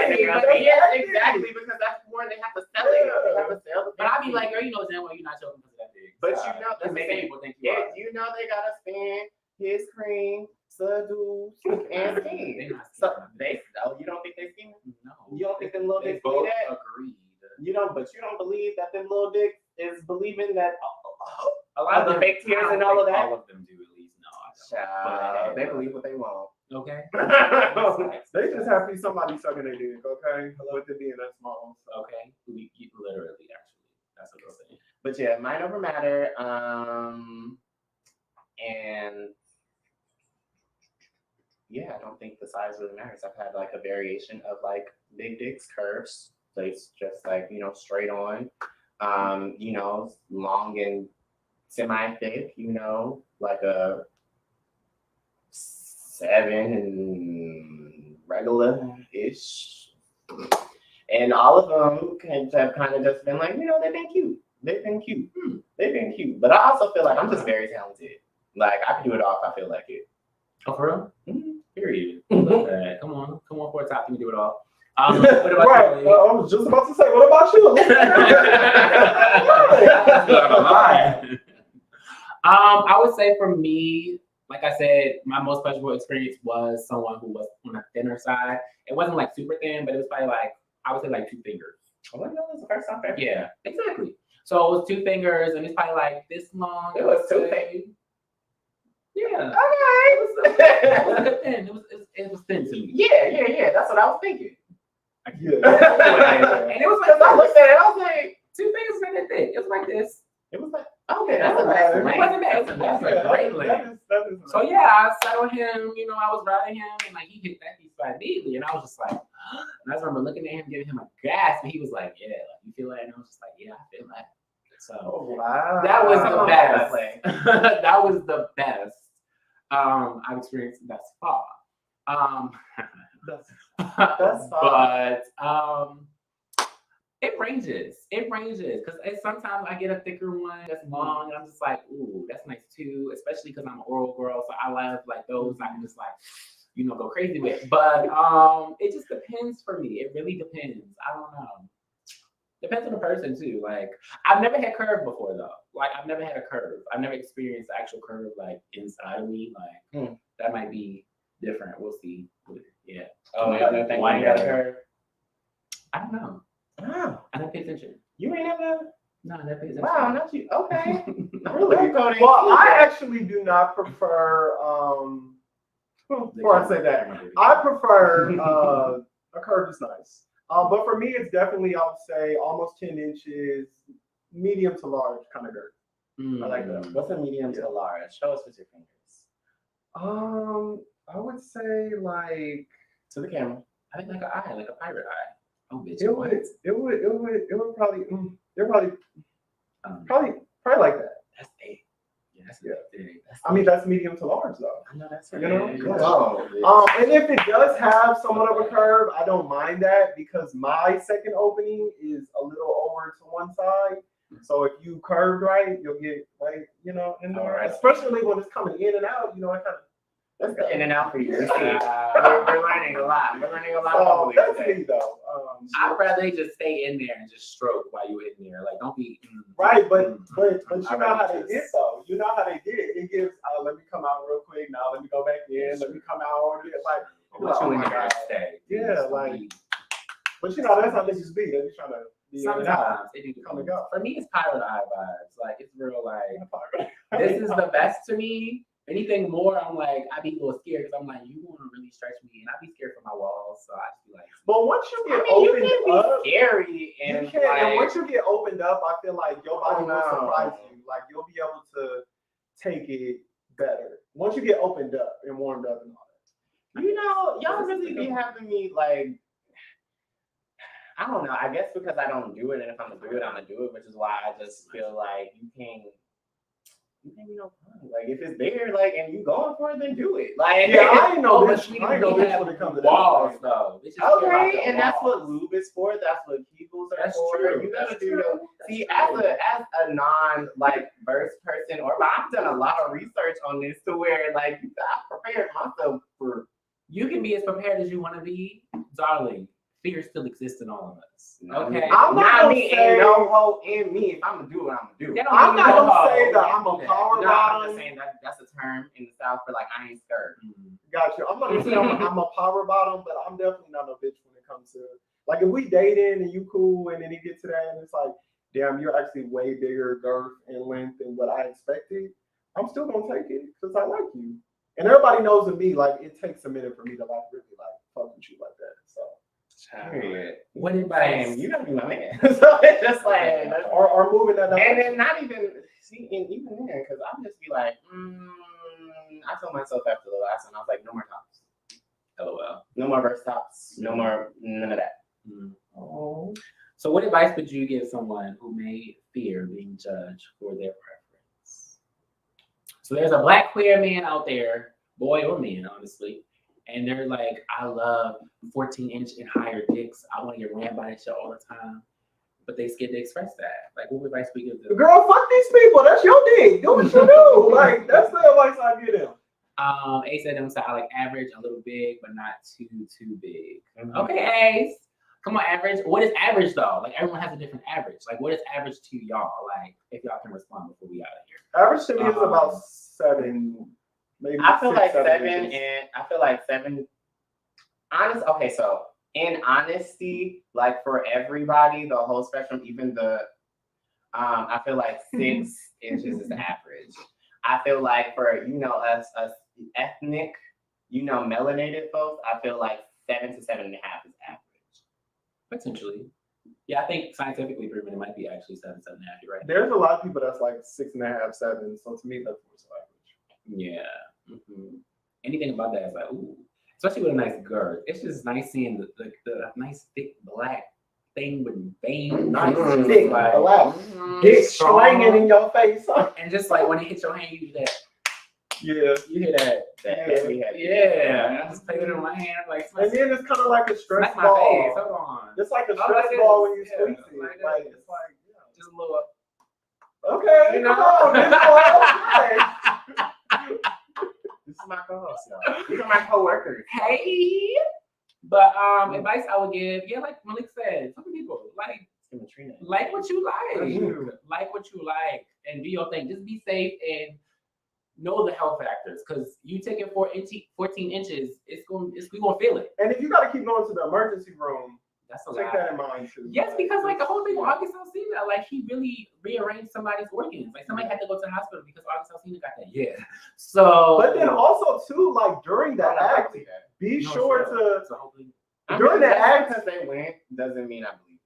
big. acting. But That's yes, acting. exactly, because that's more they have to sell it. They have to sell the But I'd be fantasy. like, girl, you know damn well you're not joking because of that big. But Stop. you know, You're that's making the people think you yeah, are. you know they gotta spend his cream, seduce, and They steam. not So scheming. you don't think they scheming? No. You don't think them little They dicks do both that? agreed. You don't, but you don't believe that them little dicks is believing that A lot the them- fake tears I don't and all of think that? All of them do at least. No, I don't. Child, But, they believe what they want. Okay. They just have to be somebody sucking their dick, okay? With it being that small. So. Okay. Literally, actually, that's what I'm saying. But yeah, mind over matter. And yeah, I don't think the size really matters. I've had like a variation of like big dicks, curves. So it's just like, you know, straight on. You know, long and semi-thick, you know, like a 7 and regular-ish. And all of them have kind of just been like, you know, they've been cute. They've been cute. They've been cute. But I also feel like I'm just very talented. Like, I can do it all if I feel like it. Oh, for real? Mm-hmm. Period. Love that. Come on for a top. You can do it all. What about Right. you? I was just about to say, what about you? I would say for me, like I said, my most pleasurable experience was someone who was on the thinner side. It wasn't like super thin, but it was probably like, I would say like 2 fingers. Oh, no, that's the first time ever. Yeah, exactly. So it was 2 fingers, and it's probably like this long. It was 2 say. fingers. Yeah. Okay. It was a thin. It was thin to me. Yeah. That's what I was thinking. Yeah. And it was like, Because I looked at it, I was like, 2 fingers not that thick. It was like this. it was like, okay, that's a Yeah, nice It length. wasn't bad. That's a great length. So yeah, I sat on him, you know, I was riding him, and like he hit that piece by immediately, and I was just like, and I just remember looking at him, giving him a gasp, and he was like, yeah, like, you feel that? And I was just like, yeah, I feel that. So Oh, wow. that was the best. Like, That was the best I've experienced thus far. Thus far. But it ranges because sometimes I get a thicker one that's long, and I'm just like, ooh, that's nice too, especially because I'm an oral girl, so I love like those I can just like, you know, go crazy with. But it just depends for me. It really depends. I don't know. Depends on the person too. Like, I've never had curve before though. Like, I've never had a curve. I've never experienced actual curve like inside of me. Like, that might be different. We'll see. Yeah. Oh, y'all didn't think I got her? I don't know. Oh, I didn't pay attention. you ain't never. No, I never paid attention. Wow, not you. Okay. Really? Well, I actually do not prefer, before I say that, I prefer a curve is nice. But for me, it's definitely, I would say, almost 10 inches, medium to large kind of girth. I like that. What's a medium to large? Show us with your fingers. I would say like To the camera. I think like an eye, like a pirate eye. Oh, bitch. it what? would probably like that. That's big. Yeah, that's Yeah. big. I mean, that's medium to large though. I know that's You know? Yeah. Oh, And if it does have somewhat of a curve, I don't mind that because my second opening is a little over to one side. So if you curved right, you'll get right, you know, in there. Alright. Especially when it's coming in and out, you know, I kind of. that's the in and out for you. We're learning a lot. We're learning a lot. So about that's me though. I'd rather just stay in there and just stroke while you're in there. Like, don't be. Right, but you I'd know how rather they did though. You know how they did. It gives. Let me come out real quick. Now let me go back in. Let me come out. Get like. Once Oh you in my there, God. stay. Yeah, Just like- be- But you know that's how niggas be. They be trying to be in and out. sometimes they do Come and go. For me, it's Pyro eye vibes. Like, it's real. Like, this is the best to me. Anything more, I'm like, I be a little scared because I'm like, you want to really stretch me, and I be scared for my walls, so I just be like. But once you get I mean, you opened can be up, scary you and can. like, And once you get opened up, I feel like your body will no. surprise you. Like you'll be able to take it better once you get opened up and warmed up and all that. you know, y'all really be having me like, I don't know. I guess because I don't do it, and if I'm gonna do it, I'm gonna do it, which is why I just feel like you can't be no fun. Like if it's there, like and you going for it, then do it. Like Yeah, I ain't know but bitch. we I ain't know have bitch when it comes to walls, that. though. Bitches care about okay, the and that's what walls. lube is for. That's what Kegels are That's for. true. You gotta That's do true. your That's see true. as a non like verse person, or but I've done a lot of research on this to where like I prepared myself for. You can be as prepared as you want to be, darling. Fear still exists in all of us. Okay. I'm not gonna me. say- Ain't no hoe in me. If I'm gonna do it, I'm gonna do They it. don't I'm need not no gonna hoe. say that They I'm a do that. power No, I'm bottom. just saying that's a term in the South for like I ain't scared. Got you. I'm not gonna say I'm a power bottom, but I'm definitely not a bitch when it comes to like if we dating and you cool and then it gets to that and it's like, damn, you're actually way bigger girth and length than what I expected. I'm still gonna take it because I like you. And everybody knows of me, like it takes a minute for me to like really like fuck with you like that. So Period. What advice? You gotta be my man. So it's just like, or moving that and direction. then not even see, and even then, because I'll just be like, I told myself after the last one, I was like, no more tops. LOL. No more verse tops. No more none of that. Oh. So, what advice would you give someone who may fear being judged for their preference? So, there's a black queer man out there, boy or man, honestly, and they're like, I love 14-inch and higher dicks. I want to get ran by that shit all the time. But they scared to express that. Like, what advice would you give them? Girl, fuck these people. That's your dick. Do what you do. Like that's the advice I give them. Ace said them sound like average, a little big, but not too big. Mhm. Okay, Ace. Come on, average. What is average though? Like everyone has a different average. Like what is average to y'all? Like if y'all can respond before we out of here. Average to me is about 7, maybe. I feel 6, like 7 7, inches. and I feel like 7. Honest. Okay, so in honesty, like for everybody, the whole spectrum, even the, I feel like 6 inches is average. I feel like for us ethnic, melanated folks, I feel like 7 to 7.5 is average. Potentially. Yeah, I think scientifically proven it might be actually 7, 7.5. You're right. There's a lot of people that's like 6.5, 7. So to me, that's what's average. Yeah. Anything about that is like, ooh. Especially with a nice girth. It's just nice seeing the nice thick black thing with veins. Nice It's thick like, black. Dick slanging in your face. And just like when it hits your hand, you do that. Yeah. You hear that? Yeah. I just play with it in my hand. Like, And then it's kind of like a stress smack my face. ball. Hold on. It's like a Oh, stress it is. ball when you Yeah, squeeze it. like Like, this. it's like, Just a little. okay, You know? come on, this boy, This is my co-host, y'all. These are my co-workers. Hey. But advice I would give, yeah, like Malik said, some people like what you like what you like, and do your thing. Just be safe and know the health factors, because you taking 14 inches, we gonna feel it. And if you gotta keep going to the emergency room, That's a take lot. that in mind too. Yes, because like the whole thing with August Alsina, like he really rearranged somebody's organs. Like somebody had to go to the hospital because August Alsina got that. Yeah. So. But then also too, like during the act, be sure to during the act, because they went doesn't mean I believe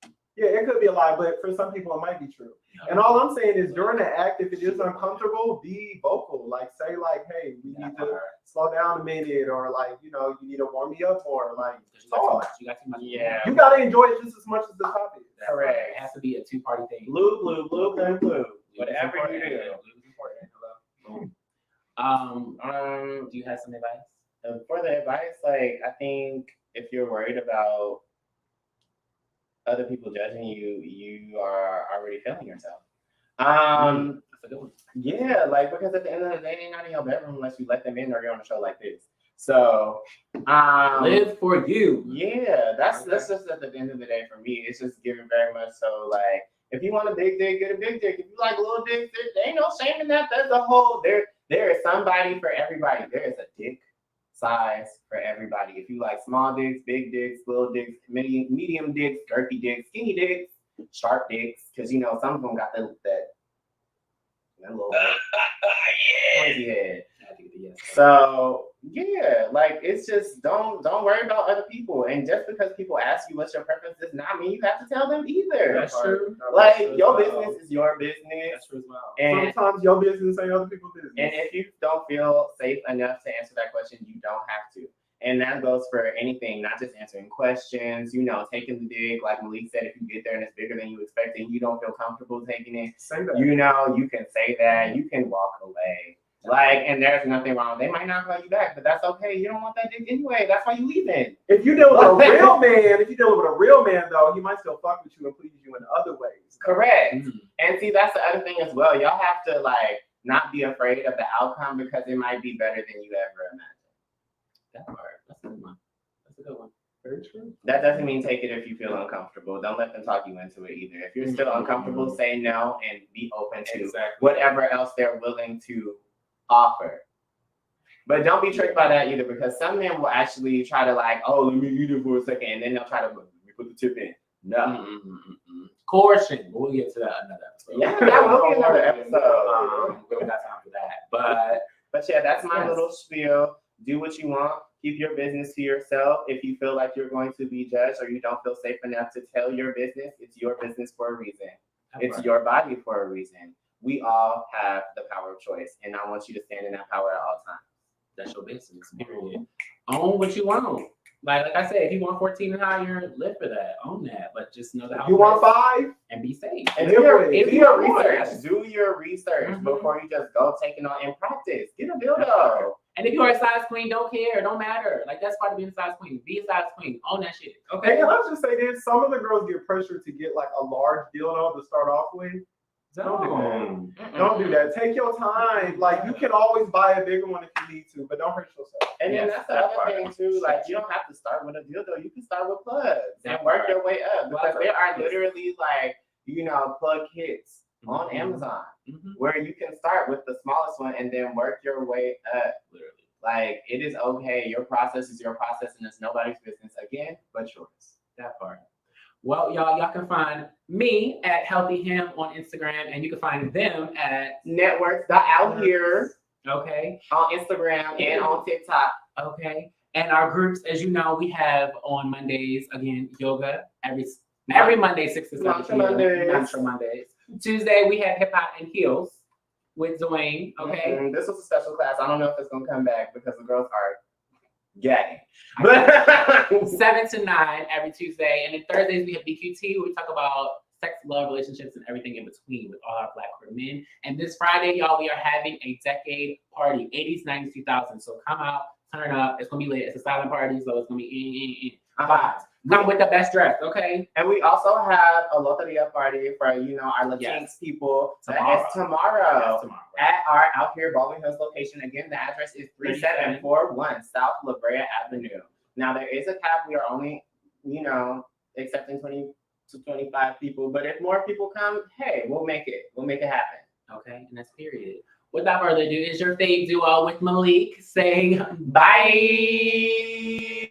it. yeah, it could be a lie, but for some people it might be true. And all I'm saying is during the act, if it is uncomfortable, be vocal. Like say like, hey, we need to slow down a minute, or like, you need to warm me up more. Like talk. You got too much. Yeah. You gotta enjoy it just as much as the topic. Correct. It has to be a 2-party thing. Blue. Whatever you do. Blue is important. Hello. Do you have some advice? For the advice, like I think if you're worried about other people judging you, you are already failing yourself. That's a good one. Yeah, like because at the end of the day, they're not in your bedroom unless you let them in or you're on a show like this. So live for you. Yeah, that's just at the end of the day for me. It's just giving very much so like if you want a big dick, get a big dick. If you like little dicks, there ain't no shame in that. There's a whole there is somebody for everybody. There is a dick size for everybody. If you like small dicks, big dicks, little dicks, medium dicks, girthy dicks, skinny dicks, sharp dicks, because some of them got that little pointy head. So yeah, like it's just don't worry about other people, and just because people ask you what's your preference does not mean you have to tell them either. That's true. Like your business is your business. That's true as well. And sometimes your business ain't other people's business. and if you don't feel safe enough to answer that question, you don't have to. And that goes for anything, not just answering questions, you know, taking the dig. Like Malik said, if you get there and it's bigger than you expected and you don't feel comfortable taking it, Say that. you know, you can say that. You can walk away. Like, and there's nothing wrong. They might not call you back, but that's okay. You don't want that dick anyway. That's why you leaving. If you deal with a real man, though, he might still fuck with you and please you in other ways. Correct. Mm-hmm. And see, that's the other thing as well. Y'all have to like not be afraid of the outcome because it might be better than you ever imagined. That part. That's a good one. That's a good one. Very true. That doesn't mean take it if you feel uncomfortable. Don't let them talk you into it either. If you're still uncomfortable, say no and be open to whatever else they're willing to offer. But don't be tricked by that either, because some men will actually try to like, oh, let me eat it for a second, and then they'll try to let me put the tip in. No. Coercion. We'll get to that another episode. Yeah, that will be another episode. We don't got time for that. But yeah, that's my Yes. little spiel. Do what you want. Keep your business to yourself. If you feel like you're going to be judged or you don't feel safe enough to tell your business, it's your business for a reason. It's your body for a reason. We all have the power of choice, and I want you to stand in that power at all times. That's your business, period. Own what you want. Like I said, if you want 14 and higher, live for that. Own that. But just know that You want 5? and be safe. And Live with it. do your research. Do your research Mhm. before you just go taking on and practice. Get a dildo. And if you are a size queen, don't care, don't matter. Like that's part of being a size queen. Be a size queen. Own that shit. Okay. And let's just say this: some of the girls get pressured to get like a large dildo to start off with. Don't do that. Don't do that. Take your time. Like, you can always buy a bigger one if you need to, but don't hurt yourself. And then Yes, that's the that other part. thing too. Like, you don't have to start with a dildo. You can start with plugs That and work part. your way up, because Plugs there are are literally like, you know, plug kits on Mhm. Amazon Mhm. where you can start with the smallest one and then work your way up. Literally. Like, it is okay. Your process is your process, and it's nobody's business again but yours. That part. Well, y'all can find me at Healthy Him on Instagram, and you can find them at Networks.out here okay. on Instagram and on TikTok. Okay. And our groups, as you know, we have on Mondays, again, yoga every Monday, 6 to 7 Mantra Mondays. Mantra Mondays. Tuesday, we have Hip Hop and Heels with Dwayne. Okay. Mhm. This was a special class. I don't know if it's gonna come back because the girls are gagging. But 7 to 9 every Tuesday. And then Thursdays, we have BQT, where we talk about sex, love, relationships, and everything in between with all our Black queer men. And this Friday, y'all, we are having a decade party, 80s, 90s, 2000s. So come out, turn up. It's going to be lit. It's a silent party, so it's going to be vibes. Come with the best dress, okay? And we also have a loteria party for, you know, our Latinx people. Tomorrow. It's tomorrow. Yes, tomorrow. At our Out Here Baldwin Hills location. Again, the address is 3741 South La Brea Avenue. Now, there is a cap. We are only, you know, accepting 20 to 25 people. But if more people come, hey, we'll make it. We'll make it happen. Okay, and that's period. Without further ado, is your fave duo with Malik saying bye.